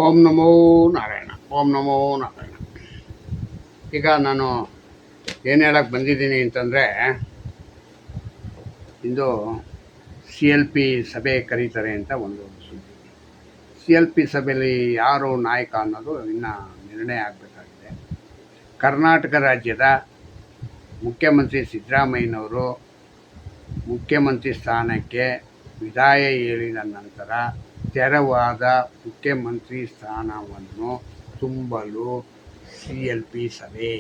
ಓಂ ನಮೋ ನಾರಾಯಣ. ಓಂ ನಮೋ ನಾರಾಯಣ. ಈಗ ನಾನು ಏನು ಹೇಳಕ್ಕೆ ಬಂದಿದ್ದೀನಿ ಅಂತಂದರೆ, ಇಂದು CLP ಸಭೆ ಕರೀತಾರೆ ಅಂತ ಒಂದು ಸುದ್ದಿ. CLP ಸಭೆಯಲ್ಲಿ ಯಾರು ನಾಯಕ ಅನ್ನೋದು ಇನ್ನೂ ನಿರ್ಣಯ ಆಗಬೇಕಾಗಿದೆ. ಕರ್ನಾಟಕ ರಾಜ್ಯದ ಮುಖ್ಯಮಂತ್ರಿ ಸಿದ್ದರಾಮಯ್ಯನವರು ಮುಖ್ಯಮಂತ್ರಿ ಸ್ಥಾನಕ್ಕೆ ವಿದಾಯ ಹೇಳಿದ ನಂತರ ತೆರವಾದ ಮುಖ್ಯಮಂತ್ರಿ ಸ್ಥಾನವನ್ನು ತುಂಬಲು CLP ಸಭೆ.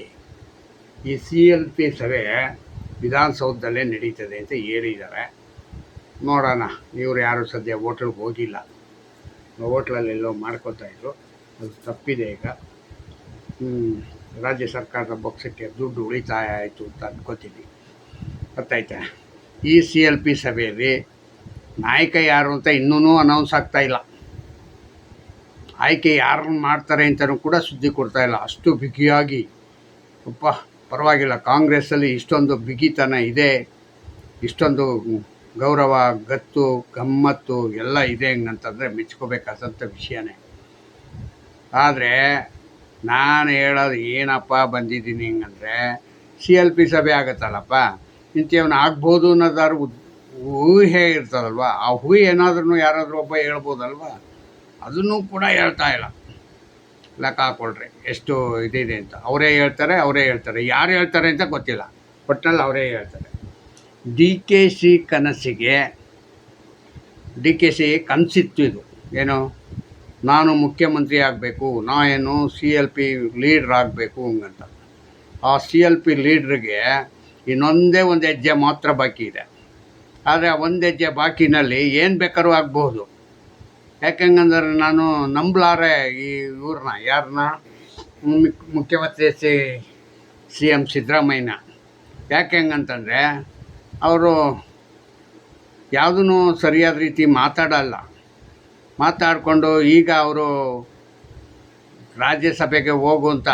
ಈ CLP ಸಭೆ ವಿಧಾನಸೌಧದಲ್ಲೇ ನಡೀತದೆ ಅಂತ ಹೇಳಿದ್ದಾರೆ. ನೋಡೋಣ. ಇವರು ಯಾರು ಸದ್ಯ ಹೋಟ್ಲಿಗೆ ಹೋಗಿಲ್ಲ. ಹೋಟ್ಲಲ್ಲೆಲ್ಲೋ ಮಾಡ್ಕೋತಾಯಿದ್ರು. ಅದು ತಪ್ಪಿದೆ. ಈಗ ರಾಜ್ಯ ಸರ್ಕಾರದ ಪಕ್ಷಕ್ಕೆ ದುಡ್ಡು ಉಳಿತಾಯ ಆಯಿತು ಅಂತ ಅನ್ಕೋತೀನಿ. ಗೊತ್ತಾಯ್ತಾ? ಈ CLP ಸಭೆಯಲ್ಲಿ ನಾಯಕ ಯಾರು ಅಂತ ಇನ್ನೂ ಅನೌನ್ಸ್ ಆಗ್ತಾಯಿಲ್ಲ. ಆಯ್ಕೆ ಯಾರನ್ನು ಮಾಡ್ತಾರೆ ಅಂತಲೂ ಕೂಡ ಸುದ್ದಿ ಕೊಡ್ತಾಯಿಲ್ಲ. ಅಷ್ಟು ಬಿಗಿಯಾಗಿ ಪರವಾಗಿಲ್ಲ, ಕಾಂಗ್ರೆಸ್ಸಲ್ಲಿ ಇಷ್ಟೊಂದು ಬಿಗಿತನ ಇದೆ, ಇಷ್ಟೊಂದು ಗೌರವ, ಗತ್ತು, ಗಮ್ಮತ್ತು ಎಲ್ಲ ಇದೆ ಅಂತಂದರೆ ಮೆಚ್ಕೋಬೇಕಾದಂಥ ವಿಷಯನೇ. ಆದರೆ ನಾನು ಹೇಳೋದು ಏನಪ್ಪ ಬಂದಿದ್ದೀನಿ ಹೆಂಗಂದರೆ, CLP ಸಭೆ ಆಗುತ್ತಲ್ಲಪ್ಪ, ಇಂಥವನ್ನ ಆಗ್ಬೋದು ಅನ್ನೋದಾದ್ರು ಊಹೆ ಇರ್ತದಲ್ವ. ಆ ಊಹೆ ಏನಾದ್ರೂ ಯಾರಾದರೂ ಒಬ್ಬ ಹೇಳ್ಬೋದಲ್ವ. ಅದನ್ನು ಕೂಡ ಹೇಳ್ತಾ ಇಲ್ಲ. ಲೆಕ್ಕ ಹಾಕ್ಕೊಳ್ರಿ ಎಷ್ಟು ಇದಿದೆ ಅಂತ. ಅವರೇ ಹೇಳ್ತಾರೆ. ಯಾರು ಹೇಳ್ತಾರೆ ಅಂತ ಗೊತ್ತಿಲ್ಲ. ಒಟ್ಟಿನಲ್ಲಿ ಅವರೇ ಹೇಳ್ತಾರೆ. DKC ಕನಸಿಗೆ DKC ಕನಸಿತ್ತು ಇದು. ಏನು, ನಾನು ಮುಖ್ಯಮಂತ್ರಿ ಆಗಬೇಕು, ನಾನು CLP ಲೀಡ್ರ್ ಆಗಬೇಕು ಅಂತ. ಆ CLP ಲೀಡ್ರಿಗೆ ಇನ್ನೊಂದೇ ಒಂದು ಹೆಜ್ಜೆ ಮಾತ್ರ ಬಾಕಿ ಇದೆ. ಆದರೆ ಆ ಒಂದು ಹೆಜ್ಜೆ ಬಾಕಿನಲ್ಲಿ ಏನು ಬೇಕಾದ್ರೂ ಆಗ್ಬೋದು. ಯಾಕೆಂಗಂದ್ರೆ ನಾನು ನಂಬಲಾರೆ ಇವ್ರನ್ನ, ಯಾರನ್ನ, ಮುಖ್ಯಮಂತ್ರಿ CM ಸಿದ್ದರಾಮಯ್ಯನ. ಯಾಕೆಂಗಂತಂದರೆ ಅವರು ಯಾವುದೂ ಸರಿಯಾದ ರೀತಿ ಮಾತಾಡಿಕೊಂಡು ಈಗ ಅವರು ರಾಜ್ಯಸಭೆಗೆ ಹೋಗುವಂಥ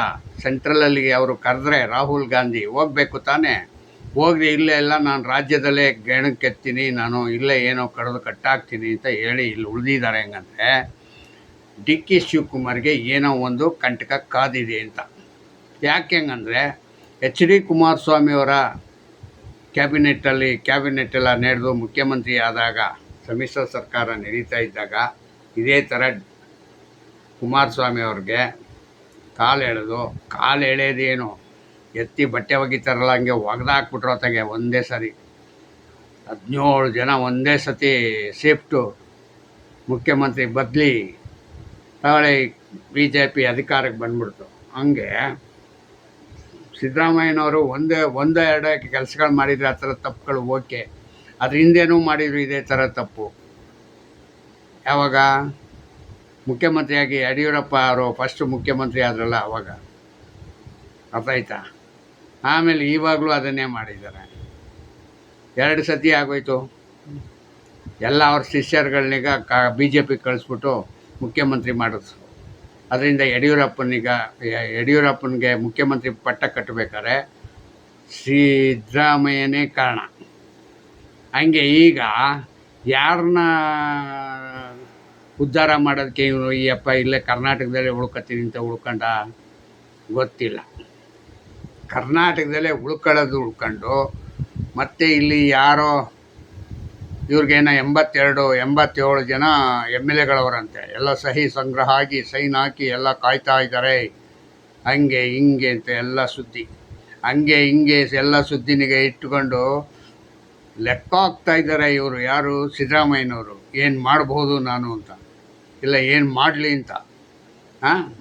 ಸೆಂಟ್ರಲಲ್ಲಿಗೆ ಅವರು ಕರೆದ್ರೆ ರಾಹುಲ್ ಗಾಂಧಿ ಹೋಗಬೇಕು ತಾನೇ. ಹೋಗದೆ ಇಲ್ಲೇ ಎಲ್ಲ ನಾನು ರಾಜ್ಯದಲ್ಲೇ ಗೆಣಕ್ಕೆತ್ತೀನಿ, ನಾನು ಇಲ್ಲೇ ಏನೋ ಕಡಿದು ಕಟ್ಟಾಕ್ತೀನಿ ಅಂತ ಹೇಳಿ ಇಲ್ಲಿ ಉಳಿದಿದ್ದಾರೆ. ಹೆಂಗಂದರೆ DK ಶಿವಕುಮಾರ್ಗೆ ಏನೋ ಒಂದು ಕಂಟಕ ಕಾದಿದೆ ಅಂತ. ಯಾಕೆ ಹೆಂಗಂದರೆ HD ಕುಮಾರಸ್ವಾಮಿಯವರ ಕ್ಯಾಬಿನೆಟ್ಟೆಲ್ಲ ನಡೆದು ಮುಖ್ಯಮಂತ್ರಿ ಆದಾಗ, ಸಮ್ಮಿಶ್ರ ಸರ್ಕಾರ ನಡೀತಾ ಇದ್ದಾಗ ಇದೇ ಥರ ಕುಮಾರಸ್ವಾಮಿ ಅವ್ರಿಗೆ ಕಾಲು ಎಳೆಯೋದೇನು, ಎತ್ತಿ ಬಟ್ಟೆ ಒಗಿತಾರಲ್ಲ ಹಂಗೆ ಒಗೆದಾಕ್ಬಿಟ್ರು ಹೊತ್ತಾಗೆ ಒಂದೇ ಸರಿ. 17 ಜನ ಒಂದೇ ಸತಿ ಶಿಫ್ಟು ಮುಖ್ಯಮಂತ್ರಿ ಬದಲಿ ತಗೊಳ್ಳಿ, BJP ಅಧಿಕಾರಕ್ಕೆ ಬಂದ್ಬಿಡ್ತು. ಹಂಗೆ ಸಿದ್ದರಾಮಯ್ಯನವರು ಒಂದೇ ಎರಡು ಕೆಲಸಗಳು ಮಾಡಿದರೆ ಆ ಥರ ತಪ್ಪುಗಳು ಓಕೆ. ಅದ್ರ ಹಿಂದೇನೂ ಮಾಡಿದರು ಇದೇ ಥರ ತಪ್ಪು. ಯಾವಾಗ ಮುಖ್ಯಮಂತ್ರಿಯಾಗಿ ಯಡಿಯೂರಪ್ಪ ಅವರು ಫಸ್ಟು ಮುಖ್ಯಮಂತ್ರಿ ಆದ್ರಲ್ಲ ಆವಾಗ. ಅರ್ಥ ಆಯ್ತಾ? ಆಮೇಲೆ ಇವಾಗಲೂ ಅದನ್ನೇ ಮಾಡಿದ್ದಾರೆ. 2 ಸತಿ ಆಗೋಯ್ತು. ಎಲ್ಲ ಅವ್ರ ಶಿಷ್ಯರುಗಳನ್ನೀಗ BJP ಕಳಿಸ್ಬಿಟ್ಟು ಮುಖ್ಯಮಂತ್ರಿ ಮಾಡಿದ್ರು. ಅದರಿಂದ ಯಡಿಯೂರಪ್ಪನಿಗೆ ಮುಖ್ಯಮಂತ್ರಿ ಪಟ್ಟ ಕಟ್ಟಬೇಕಾದ್ರೆ ಸಿದ್ದರಾಮಯ್ಯನೇ ಕಾರಣ. ಹಂಗೆ ಈಗ ಯಾರನ್ನ ಉದ್ಧಾರ ಮಾಡೋದಕ್ಕೆ ಇವನು ಇಲ್ಲೇ ಕರ್ನಾಟಕದಲ್ಲೇ ಉಳ್ಕೊತೀನಿ ಅಂತ ಉಳ್ಕೊಂಡ ಗೊತ್ತಿಲ್ಲ. ಕರ್ನಾಟಕದಲ್ಲೇ ಉಳ್ಕೊಂಡು ಮತ್ತು ಇಲ್ಲಿ ಯಾರೋ ಇವ್ರಿಗೇನೋ 87 ಜನ MLAಗಳವರಂತೆ. ಎಲ್ಲ ಸಂಗ್ರಹ ಆಗಿ ಸೈನ್ ಹಾಕಿ ಎಲ್ಲ ಕಾಯ್ತಾ ಇದ್ದಾರೆ. ಹಂಗೆ ಹಿಂಗೆ ಅಂತ ಎಲ್ಲ ಸುದ್ದಿ, ಹಂಗೆ ಹಿಂಗೆ ಎಲ್ಲ ಸುದ್ದಿನಿಗೆ ಇಟ್ಟುಕೊಂಡು ಲೆಕ್ಕ ಹಾಕ್ತಾ ಇದ್ದಾರೆ ಇವರು. ಯಾರು? ಸಿದ್ದರಾಮಯ್ಯನವರು. ಏನು ಮಾಡಬಹುದು ನಾನು ಅಂತ, ಇಲ್ಲ ಏನು ಮಾಡಲಿ ಅಂತ.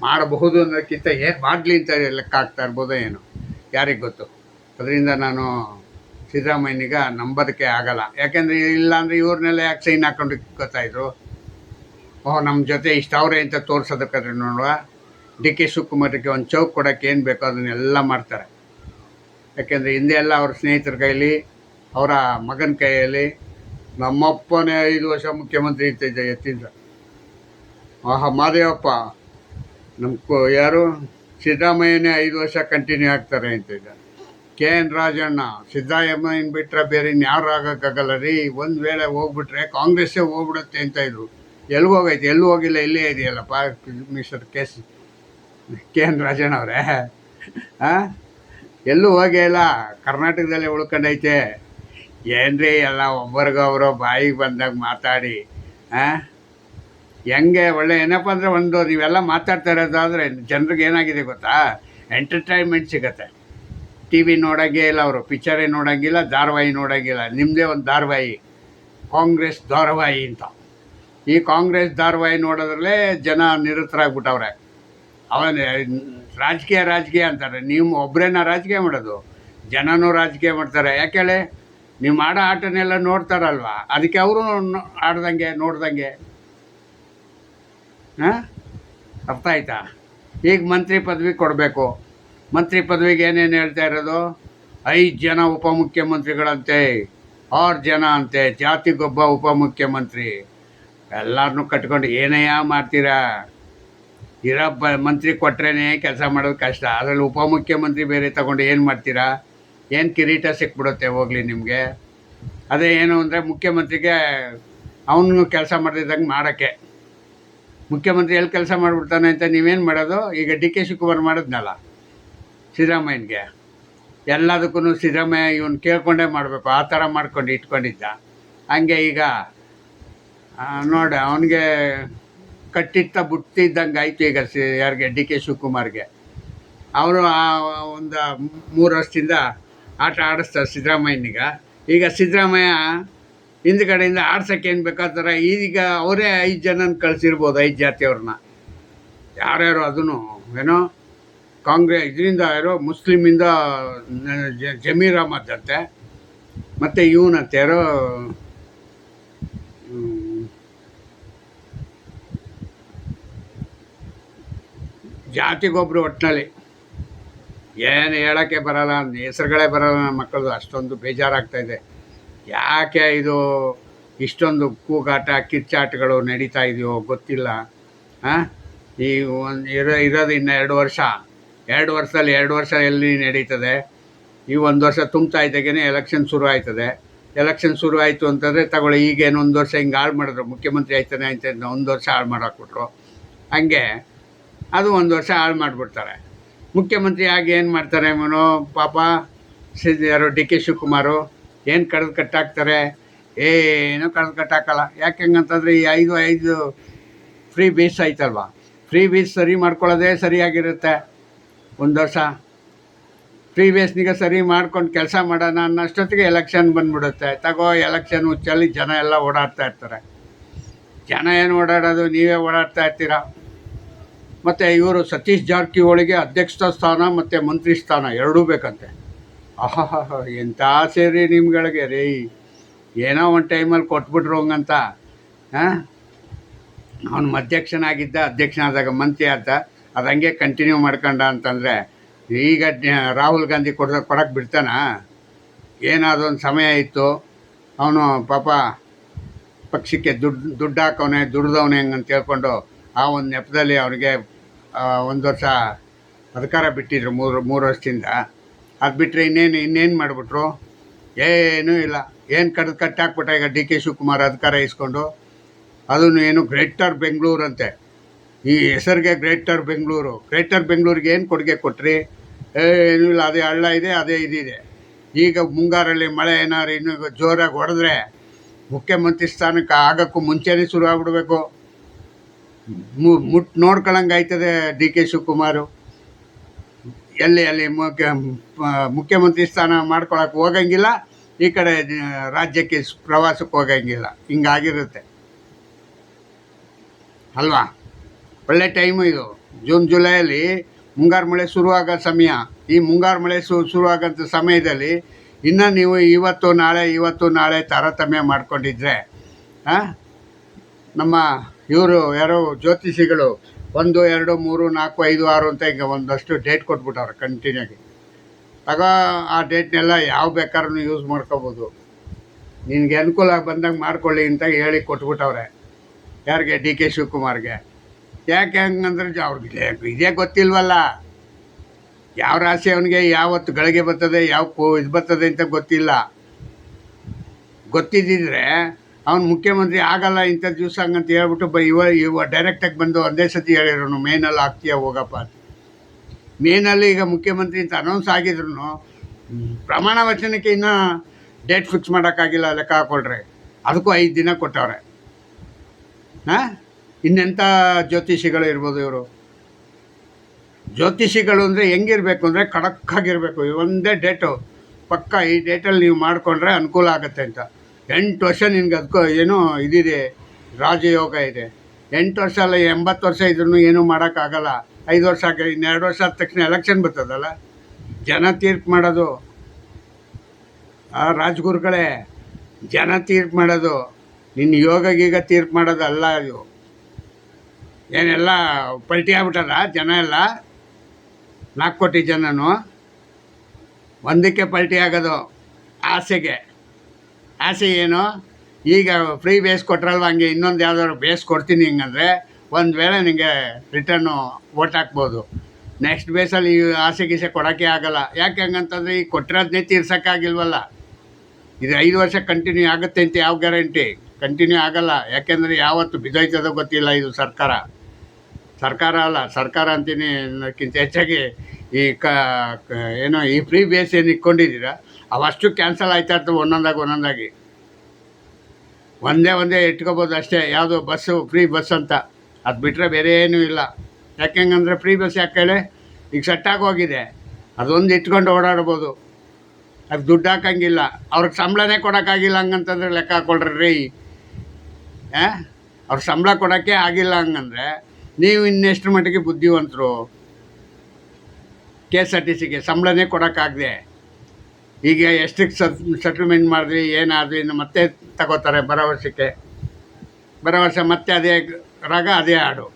ಮಾಡಬಹುದು ಅನ್ನೋಕ್ಕಿಂತ ಏನು ಮಾಡಲಿ ಅಂತ ಲೆಕ್ಕ ಹಾಕ್ತಾ ಇರ್ಬೋದೋ ಏನೋ, ಯಾರಿಗೆ ಗೊತ್ತು. ಅದರಿಂದ ನಾನು ಸಿದ್ದರಾಮಯ್ಯನಿಗೆ ನಂಬೋದಕ್ಕೆ ಆಗಲ್ಲ. ಯಾಕೆಂದರೆ ಇಲ್ಲಾಂದರೆ ಇವ್ರನ್ನೆಲ್ಲ ಯಾಕೆ ಸೈನ್ ಹಾಕೊಂಡು ಗೊತ್ತಾಯಿದ್ರು. ನಮ್ಮ ಜೊತೆ ಇಷ್ಟವ್ರೆ ಅಂತ ತೋರಿಸೋದಕ್ಕಾದ್ರೆ ನೋಡುವ, DK ಶಿವಕುಮಾರ್ಗೆ ಒಂದು ಚೌಕ್ ಕೊಡೋಕ್ಕೆ ಏನು ಬೇಕೋ ಅದನ್ನೆಲ್ಲ ಮಾಡ್ತಾರೆ. ಯಾಕೆಂದರೆ ಹಿಂದೆ ಎಲ್ಲ ಅವ್ರ ಸ್ನೇಹಿತರ ಕೈಯಲ್ಲಿ, ಅವರ ಮಗನ ಕೈಯಲ್ಲಿ, ನಮ್ಮಪ್ಪನೇ 5 ವರ್ಷ ಮುಖ್ಯಮಂತ್ರಿ ಎತ್ತಿದ್ದ ಮಾದೇವಪ್ಪ, ಯಾರು ಸಿದ್ದರಾಮಯ್ಯನೇ 5 ವರ್ಷ ಕಂಟಿನ್ಯೂ ಆಗ್ತಾರೆ ಅಂತಿದ್ದ. KN ರಾಜಣ್ಣ, ಸಿದ್ದರಾಮಯ್ಯನ ಬಿಟ್ಟರೆ ಬೇರೆ ಇನ್ಯಾರು ಆಗೋಕ್ಕಾಗಲ್ಲ ರೀ, ಒಂದು ವೇಳೆ ಹೋಗ್ಬಿಟ್ರೆ ಕಾಂಗ್ರೆಸ್ಸೇ ಹೋಗ್ಬಿಡುತ್ತೆ ಅಂತ ಇದ್ರು. ಎಲ್ಲಿಗೆ ಹೋಗೈತೆ? ಎಲ್ಲೂ ಹೋಗಿಲ್ಲ, ಇಲ್ಲೇ ಇದೆಯಲ್ಲಪ್ಪ ಮಿಸ್ಟರ್ ಕೆ ಎನ್ ರಾಜಣ್ಣವ್ರೆ. ಹಾಂ, ಎಲ್ಲೂ ಹೋಗೇ ಇಲ್ಲ, ಕರ್ನಾಟಕದಲ್ಲೇ ಉಳ್ಕೊಂಡೈತೆ. ಏನ್ರಿ ಎಲ್ಲ ಒಬ್ಬರಿಗೊಬ್ಬರು ಬಾಯಿಗೆ ಬಂದಾಗ ಮಾತಾಡಿ ಹೆಂಗೆ ಒಳ್ಳೆ ಏನಪ್ಪ ಅಂದರೆ, ಒಂದು ನೀವೆಲ್ಲ ಮಾತಾಡ್ತಾ ಇರೋದಾದರೆ ಜನರಿಗೆ ಏನಾಗಿದೆ ಗೊತ್ತಾ, ಎಂಟರ್ಟೈನ್ಮೆಂಟ್ ಸಿಗತ್ತೆ. ಟಿ ವಿ ನೋಡೋಂಗೇ ಇಲ್ಲ ಅವರು, ಪಿಕ್ಚರೇ ನೋಡೋಂಗಿಲ್ಲ, ಧಾರಾವಾಹಿ ನೋಡೋಂಗಿಲ್ಲ. ನಿಮ್ಮದೇ ಒಂದು ಧಾರಾವಾಹಿ, ಕಾಂಗ್ರೆಸ್ ಧಾರಾವಾಹಿ ಅಂತ. ಈ ಕಾಂಗ್ರೆಸ್ ಧಾರಾವಾಹಿ ನೋಡೋದ್ರಲ್ಲೇ ಜನ ನಿರತರಾಗ್ಬಿಟ್ಟವ್ರೆ. ಅವನ ರಾಜಕೀಯ ಅಂತಾರೆ. ನೀವು ಒಬ್ಬರೇನ ರಾಜಕೀಯ ಮಾಡೋದು? ಜನನೂ ರಾಜಕೀಯ ಮಾಡ್ತಾರೆ. ಯಾಕೇಳಿ? ನೀವು ಆಡೋ ಆಟನೆಲ್ಲ ನೋಡ್ತಾರಲ್ವ, ಅದಕ್ಕೆ ಅವರು ಆಡ್ದಂಗೆ ನೋಡ್ದಂಗೆ. ಹಾಂ, ಅರ್ಥ ಆಯ್ತಾ? ಈಗ ಮಂತ್ರಿ ಪದವಿ ಕೊಡಬೇಕು. ಮಂತ್ರಿ ಪದವಿಗೆ ಏನೇನು ಹೇಳ್ತಾ ಇರೋದು? 5 ಜನ ಉಪಮುಖ್ಯಮಂತ್ರಿಗಳಂತೆ, 6 ಜನ ಅಂತೆ, ಜಾತಿಗೊಬ್ಬ ಉಪಮುಖ್ಯಮಂತ್ರಿ. ಎಲ್ಲರನ್ನೂ ಕಟ್ಕೊಂಡು ಏನಯ್ಯ ಮಾಡ್ತೀರಾ? ಇರೋ ಮಂತ್ರಿ ಕೊಟ್ರೇ ಕೆಲಸ ಮಾಡೋದು ಕಷ್ಟ, ಅದರಲ್ಲಿ ಉಪಮುಖ್ಯಮಂತ್ರಿ ಬೇರೆ ತಗೊಂಡು ಏನು ಮಾಡ್ತೀರಾ? ಏನು ಕಿರೀಟ ಸಿಕ್ಬಿಡುತ್ತೆ ಹೋಗಲಿ ನಿಮಗೆ. ಅದೇ ಏನು ಅಂದರೆ, ಮುಖ್ಯಮಂತ್ರಿಗೆ ಅವನು ಕೆಲಸ ಮಾಡ್ತಿದ್ದಂಗೆ ಮಾಡೋಕ್ಕೆ. ಮುಖ್ಯಮಂತ್ರಿ ಎಲ್ಲಿ ಕೆಲಸ ಮಾಡಿಬಿಡ್ತಾನೆ ಅಂತ ನೀವೇನು ಮಾಡೋದು? ಈಗ ಡಿ ಕೆ ಶಿವಕುಮಾರ್ ಮಾಡಿದ್ನಲ್ಲ ಸಿದ್ದರಾಮಯ್ಯನಿಗೆ, ಎಲ್ಲದಕ್ಕೂ ಸಿದ್ದರಾಮಯ್ಯ ಇವನು ಕೇಳ್ಕೊಂಡೇ ಮಾಡಬೇಕು, ಆ ಥರ ಮಾಡ್ಕೊಂಡು ಇಟ್ಕೊಂಡಿದ್ದ. ಹಂಗೆ ಈಗ ನೋಡಿ, ಅವನಿಗೆ ಕಟ್ಟಿಟ್ಟ ಬುಟ್ಟಿದ್ದಂಗೆ ಆಯಿತು ಈಗ. ಯಾರಿಗೆ? ಡಿ ಕೆ ಶಿವಕುಮಾರ್ಗೆ. ಅವರು ಒಂದು 3 ವರ್ಷದಿಂದ ಆಟ ಆಡಿಸ್ತಾರೆ ಸಿದ್ದರಾಮಯ್ಯನಿಗ. ಈಗ ಸಿದ್ದರಾಮಯ್ಯ ಹಿಂದ್ಗಡೆಯಿಂದ ಆಡ್ಸೋಕ್ಕೆ ಏನು ಬೇಕಾದ್ರೆ ಈಗ ಅವರೇ 5 ಜನನ ಕಳಿಸಿರ್ಬೋದು, 5 ಜಾತಿಯವ್ರನ್ನ. ಯಾರ್ಯಾರು ಅದನ್ನು ಏನೋ ಕಾಂಗ್ರೆಸ್ ಇದರಿಂದ ಯಾರೋ ಮುಸ್ಲಿಮಿಂದ ಜಮೀರ್ ಅಹಮದ್ ಅಂತೆ, ಮತ್ತು ಇವನಂತೆ ಯಾರೋ ಜಾತಿಗೊಬ್ಬರು. ಒಟ್ಟಿನಲ್ಲಿ ಏನು ಹೇಳೋಕ್ಕೆ ಬರೋಲ್ಲ, ಹೆಸರುಗಳೇ ಬರೋಲ್ಲ ನನ್ನ ಮಕ್ಕಳದು. ಅಷ್ಟೊಂದು ಬೇಜಾರಾಗ್ತಾಯಿದೆ. ಯಾಕೆ ಇದು ಇಷ್ಟೊಂದು ಕೂಗಾಟ ಕಿರ್ಚಾಟಗಳು ನಡೀತಾ ಇದೆಯೋ ಗೊತ್ತಿಲ್ಲ. ಈ ಇರೋದು ಇನ್ನು 2 ವರ್ಷ. 2 ವರ್ಷದಲ್ಲಿ 2 ವರ್ಷ ಎಲ್ಲಿ ನಡೀತದೆ? ಈ 1 ವರ್ಷ ತುಂಬ್ತಾ ಇದ್ದಾಗೇ ಎಲೆಕ್ಷನ್ ಶುರು ಆಯ್ತದೆ. ಎಲೆಕ್ಷನ್ ಶುರು ಆಯಿತು ಅಂತಂದರೆ ತಗೊಳ್ಳಿ, ಈಗೇನು 1 ವರ್ಷ ಹಿಂಗೆ ಹಾಳು ಮಾಡಿದ್ರು. ಮುಖ್ಯಮಂತ್ರಿ ಆಯ್ತಾನೆ ಅಂತ 1 ವರ್ಷ ಹಾಳು ಮಾಡಾಕ್ಬಿಟ್ರು. ಹಂಗೆ ಅದು 1 ವರ್ಷ ಹಾಳು ಮಾಡಿಬಿಡ್ತಾರೆ. ಮುಖ್ಯಮಂತ್ರಿ ಆಗಿ ಏನು ಮಾಡ್ತಾರೆ ಅವನು ಪಾಪ? ಯಾರು? ಡಿ ಕೆ ಶಿವಕುಮಾರು ಏನು ಕಡ್ದು ಕಟ್ಟಾಕ್ತಾರೆ? ಏನೂ ಕಡ್ದು ಕಟ್ಟಾಕಲ್ಲ. ಯಾಕೆ ಹಂಗಂತಂದರೆ, ಈ 5 ಫ್ರೀ ಬೀಸ್ ಆಯ್ತಲ್ವ, ಫ್ರೀ ಬೀಸ್ ಸರಿ ಮಾಡ್ಕೊಳ್ಳೋದೇ ಸರಿಯಾಗಿರುತ್ತೆ. 1 ವರ್ಷ ಫ್ರೀ ಬೇಸ್ನಿಗೆ ಸರಿ ಮಾಡ್ಕೊಂಡು ಕೆಲಸ ಮಾಡೋಣ ಅನ್ನೋಷ್ಟೊತ್ತಿಗೆ ಎಲೆಕ್ಷನ್ ಬಂದುಬಿಡುತ್ತೆ. ತಗೋ, ಎಲೆಕ್ಷನ್ ಹುಚ್ಚಲ್ಲಿ ಜನ ಎಲ್ಲ ಓಡಾಡ್ತಾ ಇರ್ತಾರೆ. ಜನ ಏನು ಓಡಾಡೋದು? ನೀವೇ ಓಡಾಡ್ತಾ ಇರ್ತೀರ. ಮತ್ತು ಇವರು ಸತೀಶ್ ಜಾರಕಿಹೊಳಿಗೆ ಅಧ್ಯಕ್ಷ ಸ್ಥಾನ ಮತ್ತು ಮಂತ್ರಿ ಸ್ಥಾನ ಎರಡೂ ಬೇಕಂತೆ. ಎಂಥ ಸೇರಿ ನಿಮ್ಗಳಿಗೆ ರೀ, ಏನೋ ಒಂದು ಟೈಮಲ್ಲಿ ಕೊಟ್ಬಿಟ್ರು ಹಂಗಂತ. ಅವನು ಅಧ್ಯಕ್ಷನಾಗಿದ್ದ, ಅಧ್ಯಕ್ಷನಾದಾಗ ಮಂತ್ರಿ ಆದ, ಅದು ಹಂಗೆ ಕಂಟಿನ್ಯೂ ಮಾಡ್ಕೊಂಡ ಅಂತಂದರೆ ಈಗ ರಾಹುಲ್ ಗಾಂಧಿ ಕೊಡೋಕ್ಕೆ ಬಿಡ್ತಾನ? ಏನಾದೊಂದು ಸಮಯ ಇತ್ತು, ಅವನು ಪಾಪ ಪಕ್ಷಕ್ಕೆ ದುಡ್ಡು ಹಾಕವನೆ, ದುಡ್ದವನೆ ಹಂಗಂತ ಹೇಳ್ಕೊಂಡು ಆ ಒಂದು ನೆಪದಲ್ಲಿ ಅವ್ರಿಗೆ 1 ವರ್ಷ ಅಧಿಕಾರ ಬಿಟ್ಟಿದ್ರು. 3 ವರ್ಷದಿಂದ. ಅದು ಬಿಟ್ಟರೆ ಇನ್ನೇನು ಮಾಡಿಬಿಟ್ರು? ಏನೂ ಇಲ್ಲ. ಏನು ಕಟ್ಟಾಕ್ಬಿಟ್ಟ ಈಗ ಡಿ ಕೆ ಶಿವಕುಮಾರ್ ಅಧಿಕಾರ ಇಸ್ಕೊಂಡು. ಅದನ್ನು ಏನು ಗ್ರೇಟರ್ ಬೆಂಗಳೂರು ಅಂತೆ, ಈ ಹೆಸರಿಗೆ ಗ್ರೇಟರ್ ಬೆಂಗಳೂರು. ಗ್ರೇಟರ್ ಬೆಂಗಳೂರಿಗೆ ಏನು ಕೊಡುಗೆ ಕೊಟ್ರಿ? ಏನೂ ಇಲ್ಲ. ಅದೇ ಹಳ್ಳ ಇದೆ, ಅದೇ ಇದಿದೆ. ಈಗ ಮುಂಗಾರಲ್ಲಿ ಮಳೆ ಏನಾದ್ರು ಇನ್ನೂ ಜೋರಾಗಿ ಹೊಡೆದ್ರೆ ಮುಖ್ಯಮಂತ್ರಿ ಸ್ಥಾನಕ್ಕೆ ಆಗೋಕ್ಕೂ ಮುಂಚೆನೇ ಶುರು ಆಗ್ಬಿಡ್ಬೇಕು. ನೋಡ್ಕೊಳ್ಳಂಗೆ ಆಯ್ತದೆ ಡಿ ಕೆ ಶಿವಕುಮಾರು. ಅಲ್ಲಿ ಮುಖ್ಯಮಂತ್ರಿ ಸ್ಥಾನ ಮಾಡ್ಕೊಳಕ್ಕೆ ಹೋಗಂಗಿಲ್ಲ, ಈ ಕಡೆ ರಾಜ್ಯಕ್ಕೆ ಪ್ರವಾಸಕ್ಕೆ ಹೋಗಂಗಿಲ್ಲ. ಹಿಂಗಾಗಿರುತ್ತೆ ಅಲ್ವಾ? ಒಳ್ಳೆ ಟೈಮು ಇದು. ಜೂನ್ ಜುಲೈಯಲ್ಲಿ ಮುಂಗಾರು ಮಳೆ ಶುರುವಾಗೋ ಸಮಯ. ಈ ಮುಂಗಾರು ಮಳೆ ಶುರುವಾಗೋಂಥ ಸಮಯದಲ್ಲಿ ಇನ್ನು ನೀವು ಇವತ್ತು ನಾಳೆ ತಾರತಮ್ಯ ಮಾಡ್ಕೊಂಡಿದ್ರೆ, ನಮ್ಮ ಇವರು ಯಾರೋ ಜ್ಯೋತಿಷಿಗಳು 1, 2, 3, 4, 5, 6 ಅಂತ ಈಗ ಒಂದಷ್ಟು ಡೇಟ್ ಕೊಟ್ಬಿಟ್ಟವ್ರೆ ಕಂಟಿನ್ಯೂಗಿ. ಆಗ ಆ ಡೇಟ್ನೆಲ್ಲ ಯಾವ ಬೇಕಾದ್ರೂ ಯೂಸ್ ಮಾಡ್ಕೋಬೋದು. ನಿನಗೆ ಅನುಕೂಲ ಬಂದಂಗೆ ಮಾಡ್ಕೊಳ್ಳಿ ಅಂತ ಹೇಳಿ ಕೊಟ್ಬಿಟ್ಟವ್ರೆ. ಯಾರಿಗೆ? ಡಿ ಕೆ ಶಿವಕುಮಾರ್ಗೆ. ಯಾಕೆ ಹಂಗಂದ್ರೆ ಅವ್ರಿಗೆ ಇದೇ ಗೊತ್ತಿಲ್ವಲ್ಲ, ಯಾವ ರಾಶಿ ಅವನಿಗೆ ಯಾವತ್ತು ಗಳಿಗೆ ಬರ್ತದೆ, ಯಾವ ಇದು ಬರ್ತದೆ ಅಂತ ಗೊತ್ತಿಲ್ಲ. ಗೊತ್ತಿದ್ದಿದ್ರೆ ಅವನು ಮುಖ್ಯಮಂತ್ರಿ ಆಗಲ್ಲ ಇಂಥ ದಿವಸ ಹಂಗಂತ ಹೇಳ್ಬಿಟ್ಟು ಇವ ಡೈರೆಕ್ಟಾಗಿ ಬಂದು ಒಂದೇ ಸತಿ ಹೇಳಿರೋನು ಮೇನಲ್ಲಿ ಆಗ್ತೀಯ ಹೋಗಪ್ಪ ಅಂತ. ಮೇನಲ್ಲಿ ಈಗ ಮುಖ್ಯಮಂತ್ರಿ ಅಂತ ಅನೌನ್ಸ್ ಆಗಿದ್ರು ಪ್ರಮಾಣ ವಚನಕ್ಕೆ ಇನ್ನೂ ಡೇಟ್ ಫಿಕ್ಸ್ ಮಾಡೋಕ್ಕಾಗಿಲ್ಲ. ಲೆಕ್ಕ ಹಾಕ್ಕೊಳ್ರಿ, ಅದಕ್ಕೂ 5 ದಿನ ಕೊಟ್ಟವ್ರೆ. ಹಾಂ, ಇನ್ನೆಂಥ ಜ್ಯೋತಿಷಿಗಳು ಇರ್ಬೋದು ಇವರು. ಜ್ಯೋತಿಷಿಗಳು ಅಂದರೆ ಹೆಂಗಿರಬೇಕು ಅಂದರೆ ಖಡಕ್ಕಾಗಿರಬೇಕು. ಒಂದೇ ಡೇಟು ಪಕ್ಕ, ಈ ಡೇಟಲ್ಲಿ ನೀವು ಮಾಡಿಕೊಂಡ್ರೆ ಅನುಕೂಲ ಆಗುತ್ತೆ ಅಂತ. 8 ವರ್ಷ ನಿನ್ಗೆ ಅದಕ್ಕೂ ಏನೋ ಇದಿದೆ, ರಾಜಯೋಗ ಇದೆ. 8 ವರ್ಷ ಅಲ್ಲ, 80 ವರ್ಷ ಇದ್ರೂ ಏನೂ ಮಾಡೋಕ್ಕಾಗಲ್ಲ. 5 ವರ್ಷ ಆಗಿ ಇನ್ನು 2 ವರ್ಷ ಆದ ತಕ್ಷಣ ಎಲೆಕ್ಷನ್ ಬರ್ತದಲ್ಲ, ಜನ ತೀರ್ಪು ಮಾಡೋದು. ರಾಜಗುರುಗಳೇ, ಜನ ತೀರ್ಪು ಮಾಡೋದು, ನಿನ್ನ ಯೋಗಗೀಗ ತೀರ್ಪು ಮಾಡೋದು ಅಲ್ಲ. ಇದು ಏನೆಲ್ಲ ಪಲ್ಟಿ ಆಗ್ಬಿಟ್ಟದ ಜನ ಎಲ್ಲ. 4 ಕೋಟಿ ಜನನು ಒಂದಕ್ಕೆ ಪಲ್ಟಿ ಆಗೋದು ಆಸೆಗೆ. ಆಸೆ ಏನು, ಈಗ ಫ್ರೀ ಬೇಸ್ ಕೊಟ್ರಲ್ವ, ಹಂಗೆ ಇನ್ನೊಂದು ಯಾವ್ದಾದ್ರು ಬೇಸ್ ಕೊಡ್ತೀನಿ ಹಿಂಗಂದರೆ ಒಂದು ವೇಳೆ ನಿಮಗೆ ರಿಟರ್ನು ಓಟ್ ಹಾಕ್ಬೋದು. ನೆಕ್ಸ್ಟ್ ಬೇಸಲ್ಲಿ ಈ ಆಸೆ ಗೀಸೆ ಕೊಡೋಕ್ಕೆ ಆಗೋಲ್ಲ. ಯಾಕೆ ಹಂಗಂತಂದರೆ ಈಗ ಕೊಟ್ಟಿರೋದನ್ನೇ ತೀರ್ಸೋಕ್ಕಾಗಿಲ್ವಲ್ಲ. ಇದು 5 ವರ್ಷ ಕಂಟಿನ್ಯೂ ಆಗುತ್ತೆ ಅಂತ ಯಾವ ಗ್ಯಾರಂಟಿ? ಕಂಟಿನ್ಯೂ ಆಗೋಲ್ಲ. ಯಾಕೆಂದರೆ ಯಾವತ್ತು ಬಿದ್ದೋಯ್ತದೋ ಗೊತ್ತಿಲ್ಲ. ಇದು ಸರ್ಕಾರ ಅಲ್ಲ, ಸರ್ಕಾರ ಅಂತೀನಿ ಅನ್ನೋಕ್ಕಿಂತ ಹೆಚ್ಚಾಗಿ ಈ ಏನೋ ಈ ಫ್ರೀ ಬೇಸ್ ಏನು ಇಟ್ಕೊಂಡಿದ್ದೀರ ಅವಷ್ಟು ಕ್ಯಾನ್ಸಲ್ ಆಯ್ತಾ ಇರ್ತವೆ ಒಂದೊಂದಾಗಿ. ಒಂದೇ ಇಟ್ಕೋಬೋದು ಅಷ್ಟೇ. ಯಾವುದು ಬಸ್ಸು, ಫ್ರೀ ಬಸ್ ಅಂತ, ಅದು ಬಿಟ್ಟರೆ ಬೇರೆ ಏನೂ ಇಲ್ಲ. ಯಾಕೆಂಗಂದರೆ ಫ್ರೀ ಬಸ್ ಯಾಕೆ ಹೇಳಿ, ಈಗ ಸೆಟ್ಟಾಗಿ ಹೋಗಿದೆ. ಅದೊಂದು ಇಟ್ಕೊಂಡು ಓಡಾಡ್ಬೋದು. ಅದು ದುಡ್ಡು ಹಾಕಂಗಿಲ್ಲ, ಅವ್ರಿಗೆ ಸಂಬಳನೇ ಕೊಡೋಕ್ಕಾಗಿಲ್ಲ. ಹಂಗಂತಂದ್ರೆ ಲೆಕ್ಕ ಹಾಕ್ಕೊಳ್ರಿ. ಅವ್ರ ಸಂಬಳ ಕೊಡೋಕ್ಕೆ ಆಗಿಲ್ಲ ಹಂಗಂದರೆ ನೀವು ಇನ್ನೆಷ್ಟು ಮಟ್ಟಿಗೆ ಬುದ್ಧಿವಂತರು. KSRTCಗೆ ಸಂಬಳನೇ ಕೊಡೋಕ್ಕಾಗದೆ ಈಗ ಎಷ್ಟಕ್ಕೆ ಸೆಟ್ಲ್ಮೆಂಟ್ ಮಾಡಿದ್ರಿ, ಏನಾದ್ರಿ, ಇನ್ನು ಮತ್ತೆ ತಗೋತಾರೆ ಬರೋ ವರ್ಷ ಮತ್ತೆ ಅದೇ ರಾಗ, ಅದೇ ಹಾಡು.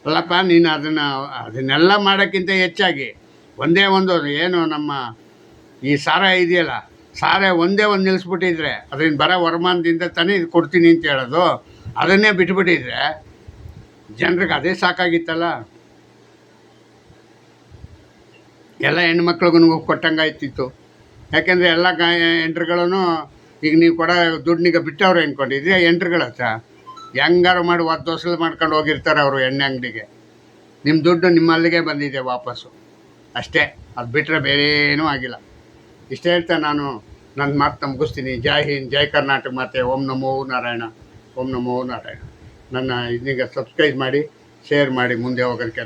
ಅಲ್ಲಪ್ಪ, ನೀನು ಅದನ್ನೆಲ್ಲ ಮಾಡೋಕ್ಕಿಂತ ಹೆಚ್ಚಾಗಿ ಒಂದೇ ಒಂದು ಏನು ನಮ್ಮ ಈ ಸಾರ ಇದೆಯಲ್ಲ, ಸಾರ ಒಂದೇ ಒಂದು ನಿಲ್ಲಿಸ್ಬಿಟ್ಟಿದ್ರೆ ಅದರಿಂದ ಬರೋ ವರಮಾನದಿಂದ ತಾನೇ ಇದು ಕೊಡ್ತೀನಿ ಅಂತ ಹೇಳೋದು. ಅದನ್ನೇ ಬಿಟ್ಬಿಟ್ಟಿದ್ರೆ ಜನರಿಗೆ ಅದೇ ಸಾಕಾಗಿತ್ತಲ್ಲ. ಎಲ್ಲ ಹೆಣ್ಮಕ್ಳಿಗೂ ಕೊಟ್ಟಂಗಾಯ್ತಿತ್ತು. ಯಾಕೆಂದರೆ ಎಲ್ಲ ಎಂಟ್ರುಗಳೂ ಈಗ ನೀವು ಕೊಡೋ ದುಡ್ಡಿನಿಗೆ ಬಿಟ್ಟವ್ರು ಅಂದ್ಕೊಂಡಿದ್ರೆ ಎಂಟ್ರುಗಳ ಹೆಂಗಾರು ಮಾಡಿ ಒದ್ದೊಸಲು ಮಾಡ್ಕೊಂಡು ಹೋಗಿರ್ತಾರೆ ಅವರು ಎಣ್ಣೆ ಅಂಗಡಿಗೆ. ನಿಮ್ಮ ದುಡ್ಡು ನಿಮ್ಮ ಅಲ್ಲಿಗೆ ಬಂದಿದೆ ವಾಪಸ್ಸು, ಅಷ್ಟೇ. ಅದು ಬಿಟ್ಟರೆ ಬೇರೆ ಏನೂ ಆಗಿಲ್ಲ. ಇಷ್ಟೇ ಹೇಳ್ತಾ ನಾನು ನನ್ನ ಮಾತು ಮುಗಿಸ್ತೀನಿ. ಜೈ ಹಿಂದ್, ಜೈ ಕರ್ನಾಟಕ ಮಾತೆ. ಓಂ ನಮೋ ನಾರಾಯಣ, ಓಂ ನಮೋ ನಾರಾಯಣ. ನನ್ನ ಇದೀಗ ಸಬ್ಸ್ಕ್ರೈಬ್ ಮಾಡಿ, ಶೇರ್ ಮಾಡಿ, ಮುಂದೆ ಹೋಗೋದಕ್ಕೆ